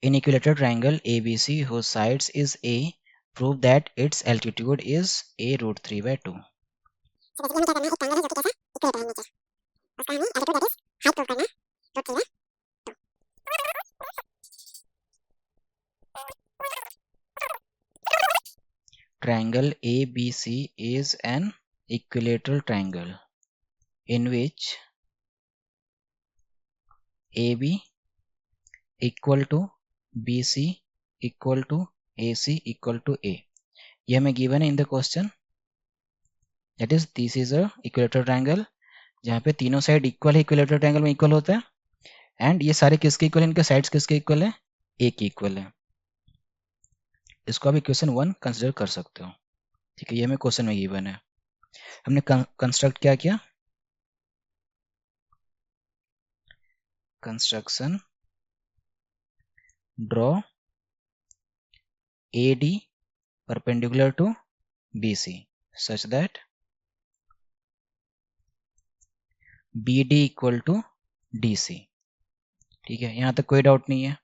In equilateral triangle ABC whose sides is A, prove that its altitude is A root 3 by 2. Triangle ABC is an equilateral triangle in which AB equal to BC equal to AC equal to A. ये हमें given है in the question. That is, this is a equilateral triangle जहाँ पे तीनों side equal है, equilateral triangle में equal होता है, एंड ये सारे किसके इक्वल है, इनके साइड्स किसके इक्वल है, ए की इक्वल है. इसको आप इक्वेशन 1 कंसिडर कर सकते हो. ठीक है, ये हमें क्वेश्चन में गिवन है. हमने कंस्ट्रक्ट क्या किया, construction draw AD perpendicular to BC such that BD equal to DC. ठीक है, यहां तक कोई डाउट नहीं है.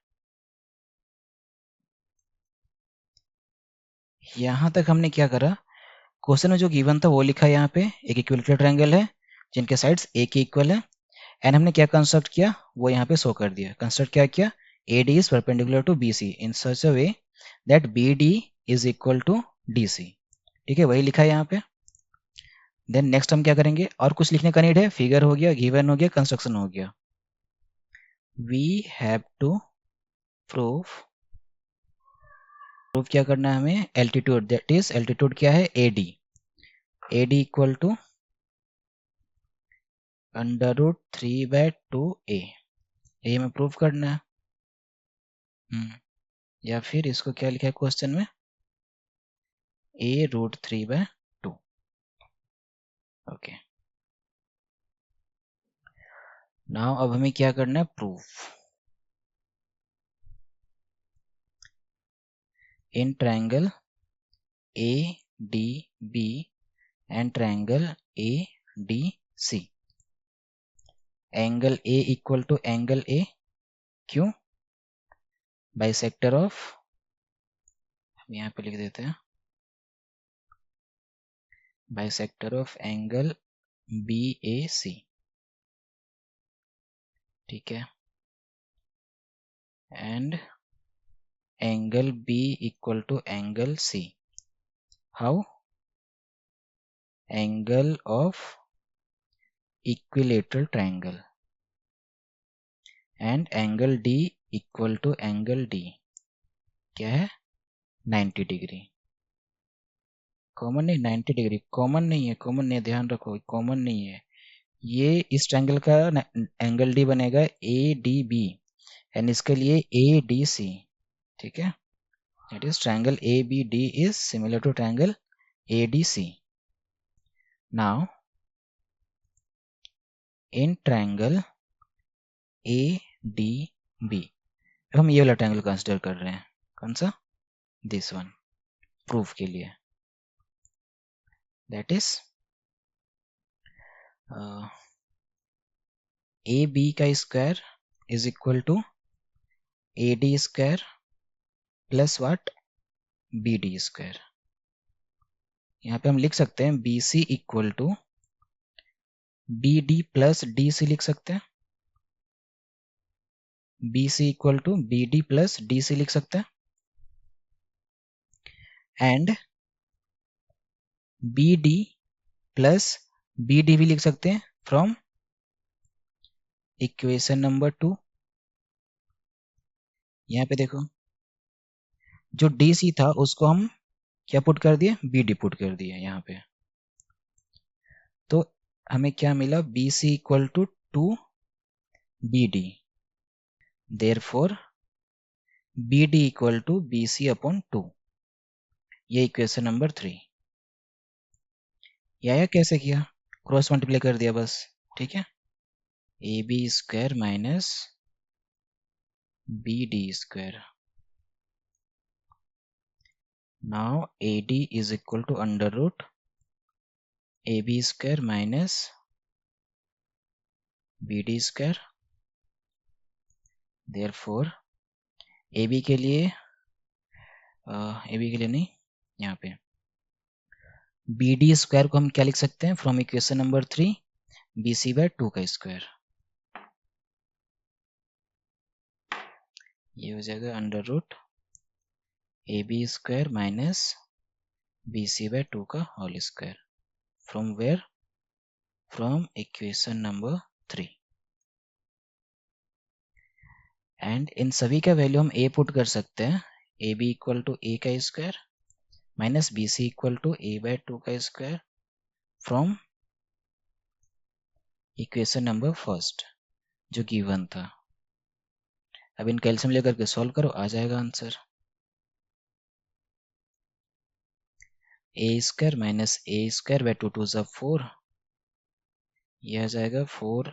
यहां तक हमने क्या करा, क्वेश्चन में जो गिवन था वो लिखा. यहाँ पे एक इक्विलेटरल ट्रायंगल है जिनके साइड्स ए के इक्वल है, एंड हमने क्या कंस्ट्रक्ट किया वो यहाँ पे शो कर दिया. कंस्ट्रक्ट क्या किया, AD is perpendicular to BC in such a way that BD is equal to DC. ठीक है, वही लिखा है यहाँ पे. देन नेक्स्ट हम क्या करेंगे, और कुछ लिखने का नीड है, फिगर हो गया, गिवन हो गया, कंस्ट्रक्शन हो गया. वी हैव टू प्रूफ क्या करना है हमें, एल्टीट्यूड. दैट इज एल्टीट्यूड क्या है, AD. AD equal to under root 3 by 2A. ये हमें प्रूफ करना है. या फिर इसको क्या लिखा है क्वेश्चन में, A root 3 by 2. Okay, now अब हमें क्या करना है, proof. In triangle ADB and triangle ADC angle A equal to angle A. क्यों, बाइसेक्टर ऑफ, हम यहाँ पे लिख देते हैं, बाइसेक्टर ऑफ एंगल BAC. ठीक है, and angle B equal to angle C. How, angle of equilateral triangle, and angle D equal to angle D क्या है, 90 डिग्री. कॉमन नहीं, 90 डिग्री कॉमन नहीं है, कॉमन नहीं है, ध्यान रखो, कॉमन नहीं है. ये इस ट्रायंगल का एंगल D बनेगा ADB, एंड इसके लिए ADC. ठीक है, that is triangle ABD is similar to triangle ADC. Now in triangle ADB हम ये वाला ट्रायंगल कंसिडर कर रहे हैं. कौन सा, दिस वन, प्रूफ के लिए. दैट इज AB का square is equal to AD square plus what, BD square. यहाँ पे हम लिख सकते हैं BC equal to BD plus DC लिख सकते हैं. BC equal to BD plus DC लिख सकते हैं, एंड BD प्लस BD भी लिख सकते हैं फ्रॉम इक्वेशन नंबर 2. यहाँ पे देखो, जो DC था उसको हम क्या पुट कर दिए, BD पुट कर दिए यहाँ पे. तो हमें क्या मिला, BC equal to 2BD. Therefore BD equal to BC upon 2. ये इक्वेशन नंबर 3. या कैसे किया, क्रॉस मल्टीप्लाई कर दिया बस. ठीक है, AB square minus BD square. Now AD is equal to under root AB square minus BD square. Therefore A B के लिए नहीं, यहाँ पे बी डी स्क्वायर को हम क्या लिख सकते हैं from equation number 3, B C by 2 का स्क्वायर। ये हो जाएगा under root A B square minus B C by 2 का whole square, from where, from equation number 3। And इन सभी का वैल्यू हम ए पुट कर सकते हैं, A B equal to A का square minus B C equal to A by 2 का square from equation number first जो गिवन था। अब इन कैल्शियम लेकर के सॉल्व करो, आ जाएगा answer a square minus a square by 2 2 ज़ा 4, ये आ जाएगा 4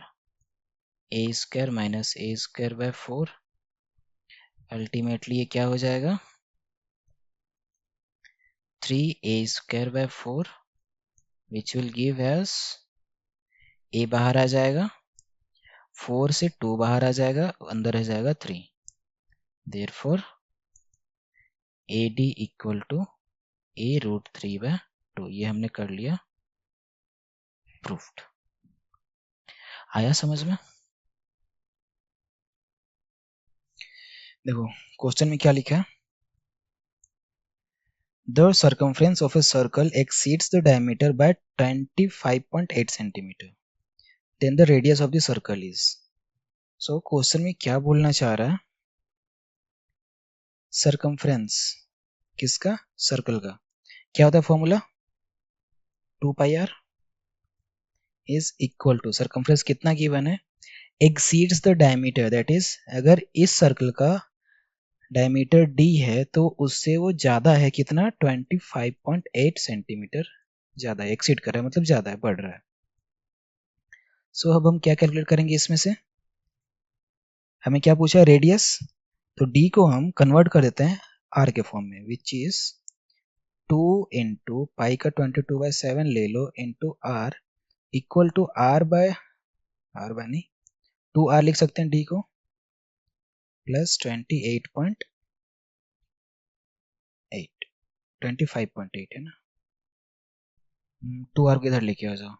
a square minus a square by 4। Ultimately ये क्या हो जाएगा 3a square by 4 which will give us, a बाहर आ जाएगा, 4 से 2 बाहर आ जाएगा, अंदर रह जाएगा 3, therefore A D equal to a root 3 by 2। ये हमने कर लिया प्रूफ्ड। आया समझ में? देखो क्वेश्चन में क्या लिखा है, The circumference of a circle exceeds the diameter by 25.8 centimeter. Then the radius of the circle is. So question में क्या बोलना चाह रहा है, circumference किसका, सर्कल का, क्या होता है formula 2 pi R is equal to, circumference कितना गिवन है, exceeds the diameter, that is अगर इस सर्कल का डायमीटर d है तो उससे वो ज्यादा है कितना 25.8 सेंटीमीटर ज्यादा है, एक्सीड कर रहा है मतलब ज्यादा है, बढ़ रहा है। सो अब हम क्या कैलकुलेट करेंगे इसमें से, हमें क्या पूछा है रेडियस, तो d को हम कन्वर्ट कर देते हैं r के फॉर्म में, विच इज 2 इंटू पाई का 22/7 ले लो into r equal to r by नहीं 2r लिख सकते हैं d को प्लस 25.8 है ना, 2r को इधर लेके आ जाओ,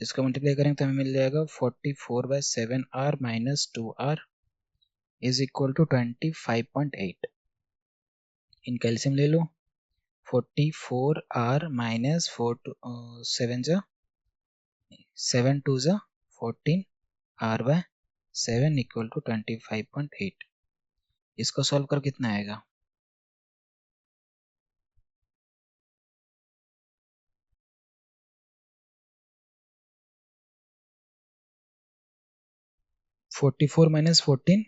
इसका मल्टीप्लाई करेंगे तो हमें मिल जाएगा 44/7r minus 2r is equal to 25.8। इन कैल्शियम ले लो, 44r माइनस 7 2 जा 14 r/7 इक्वल टू 25.8। इसको सॉल्व कर कितना आएगा, 44 minus 14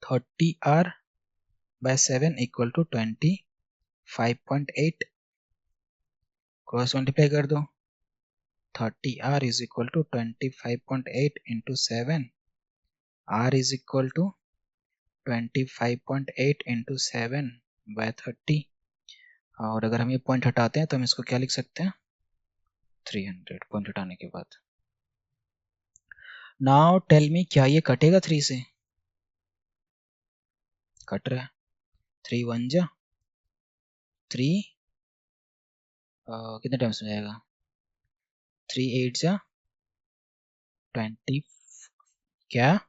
30r/7 equal to 25.8, cross multiply कर दो, 30r is equal to 25.8 into 7, r is equal to 25.8 into 7/30, और अगर हम ये पॉइंट हटाते हैं तो हम इसको क्या लिख सकते हैं 300, पॉइंट हटाने के बाद। नाउ टेल मी क्या ये कटेगा 3 से, कट रहा है, 3 1 जा 3, कितने टाइम्स में जाएगा 3 8 जा 20, क्या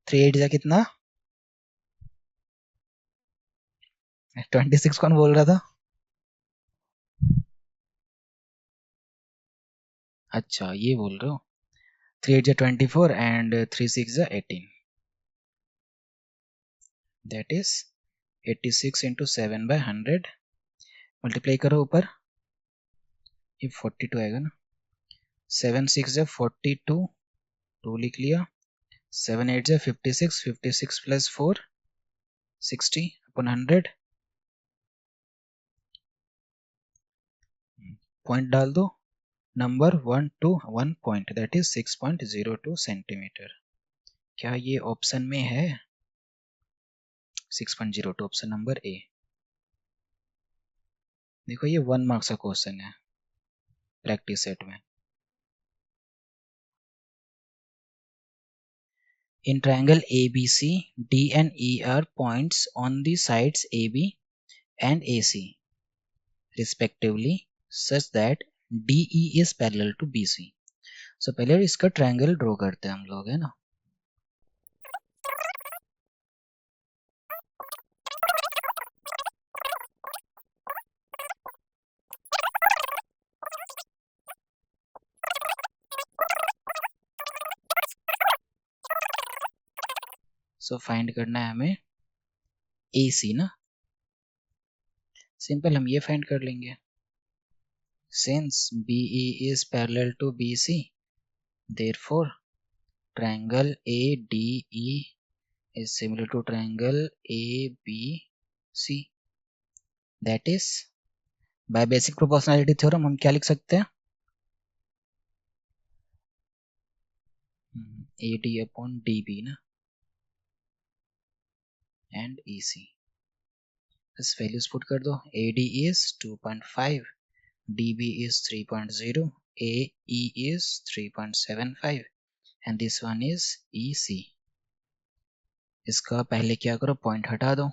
3 8 जा कितना 26 कौन बोल रहा था, अच्छा ये बोल रहे हो, 3 8 जा 24 एंड 3 6 जा 18, दैट इज 86 इंटू 7/100, मल्टीप्लाई करो ऊपर, ये 42 आएगा ना, 7 6 जा 42, 2 लिख लिया, 7 8 जा 56, 56 प्लस 4 60 अपन 100, पॉइंट डाल दो, number 1 to 1 point that is 6.02 centimetre. क्या ये ऑप्शन में है 6.02, ऑप्शन नंबर ए। देखो ये 1 मार्क्स का क्वेश्चन है प्रैक्टिस सेट में। In triangle ABC, D and E are points on the sides AB and AC respectively such that DE is parallel to BC. So पहले इसका triangle draw करते हैं हम लोग, है ना. सो फाइंड करना है हमें AC ना. सिंपल, हम ये फाइंड कर लेंगे. Since BE is parallel to BC, therefore triangle ADE is similar to triangle ABC. That is, by basic proportionality theorem हम क्या लिख सकते हैं? AD upon DB ना, and EC. बस values put कर दो. AD is 2.5, DB is 3.0, AE is 3.75 and this one is EC. इसका पहले क्या करो, पॉइंट हटा दो.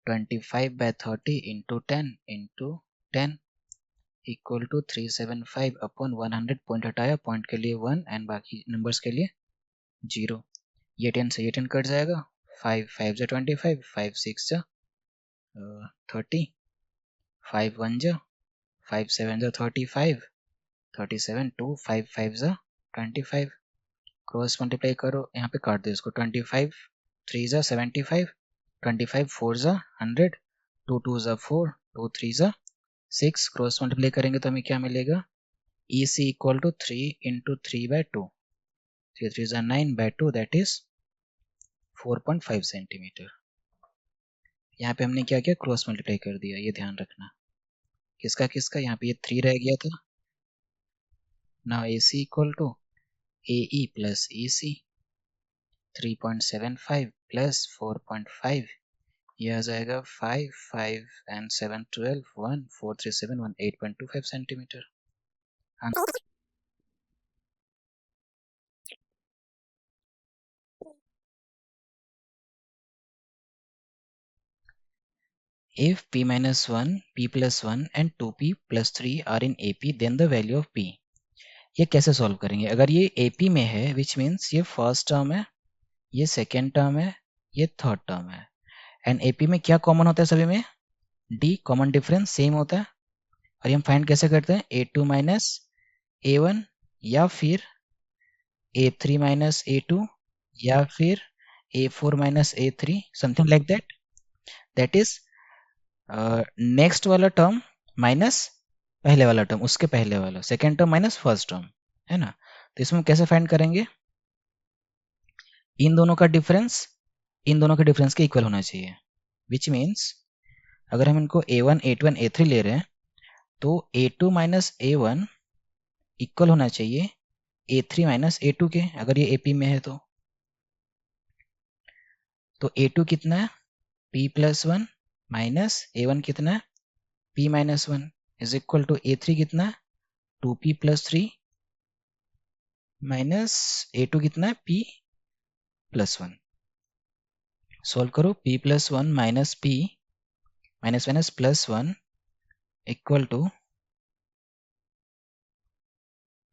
25/30 into 10 into 10 equal to 375 upon 100. Point हटाया, पॉइंट के लिए 1 एंड बाकी नंबर्स के लिए 0. ये 10 से ये 10 कट जाएगा. 5 5 जा 25, 5 6 जा 30, 5 1 जा 5 7 जा 35, 37 2 5 5 जा 25. क्रॉस मल्टीप्लाई करो, यहाँ पे काट दो इसको. 25 3 जा 75, 25 4 जा 100, 2 2 जा 4, 2 3 जा 6. क्रॉस मल्टीप्लाई करेंगे तो हमें क्या मिलेगा? EC equal to 3 into 3/2. 3 3 जा 9/2, दैट इज 4.5 सेंटीमीटर. यहाँ पे हमने क्या किया, क्रॉस मल्टीप्लाई कर दिया, ये ध्यान रखना. किसका किसका, यहाँ पे ये 3 रह गया था. Now AC equal to AE plus EC. 3.75 plus 4.5, ये आ जाएगा 5 5 and 7 12 1 4 3 7 1 8.25 centimetre. If P minus 1, P plus 1 and 2P plus 3 are in AP, then the value of P. ये कैसे सॉल्व करेंगे? अगर ये AP में है, which means ये फर्स्ट टर्म है, ये सेकेंड टर्म है, ये थर्ड टर्म है. एंड AP में क्या कॉमन होता है सभी में? D. कॉमन डिफरेंस सेम होता है. और ये हम फाइंड कैसे करते हैं? A2 माइनस A1 या फिर A3 माइनस A2 या फिर A4 minus A3, something like that. That is next वाला टर्म माइनस पहले वाला टर्म, उसके पहले वाला second term minus first term, है ना. तो इसमें कैसे फाइंड करेंगे? इन दोनों का डिफरेंस इन दोनों के डिफरेंस के इक्वल होना चाहिए. विच मीन्स अगर हम इनको A1 A2 एंड A3 ले रहे हैं तो A2 माइनस A1 इक्वल होना चाहिए A3 माइनस A2 के, अगर ये AP में है तो. A2 कितना है? P प्लस 1 माइनस A1 कितना है? P minus 1 is equal to A3 कितना है? 2P प्लस 3 माइनस A2 कितना है? P plus 1. सॉल्व करो. P plus 1 minus P minus minus plus 1 equal to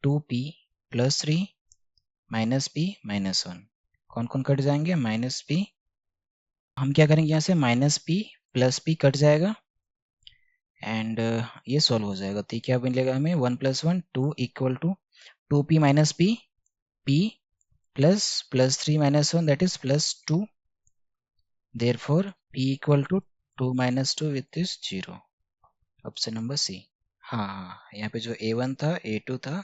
2P plus 3 minus P minus 1. कौन कौन cut जाएंगे? Minus P. हम क्या करेंगे, यहाँ से minus P plus P cut जाएगा एंड ये सॉल्व हो जाएगा. तो क्या मिलेगा हमें? 1 plus 1 2 equal to 2P minus P, P plus 3 minus 1, that is plus 2. Therefore P equal to 2 minus 2 with is 0. Option number C. हाँ, यहाँ पे जो A1 था, A2 था,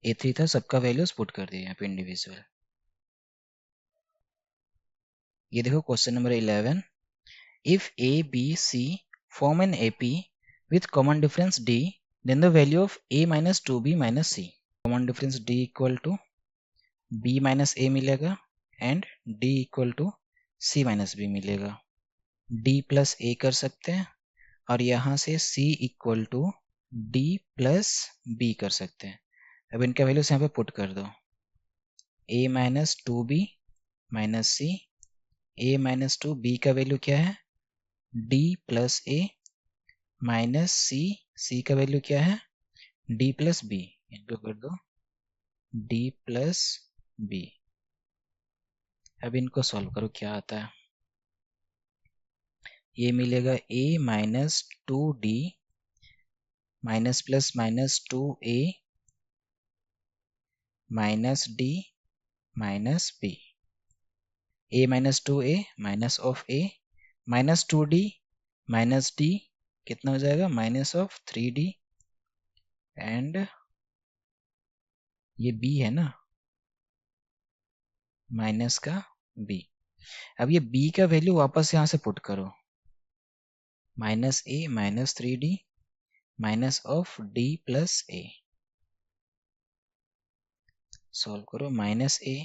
A3 था, सबका वैल्यूज पुट कर दिया यहाँ पे इंडिविजुअल. ये देखो question number 11. If A B C form an AP with common difference D, then the value of A minus 2B minus C. common difference D equal to B minus A मिलेगा and D equal to C minus B मिलेगा. D plus A कर सकते हैं और यहाँ से C equal to D plus B कर सकते हैं. अब इनका वैल्यूज यहाँ पे पुट कर दो. A minus 2B minus C, A minus two, B का वैल्यू क्या है D plus A, minus C, C का वैल्यू क्या है डी प्लस बी, इनको कर दो डी प्लस बी। अब इनको सॉल्व करो क्या आता है। ये मिलेगा a minus two D minus plus minus two A minus D minus B, a minus two A minus of A minus two D minus D कितना हो जाएगा minus of three D, and ये b है ना minus का b। अब ये b का वैल्यू वापस यहाँ से पुट करो, minus a minus three d minus of d plus a, solve करो minus a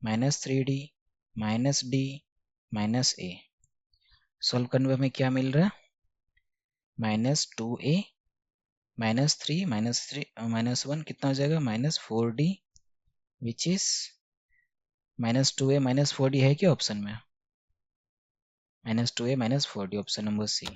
minus three d minus D minus a, solve करने में हमें क्या मिल रहा है माइनस टू ए माइनस थ्री माइनस वन कितना हो जाएगा minus four d, which is minus two A minus four d है क्या ऑप्शन में, माइनस टू ए minus four d, option number सी।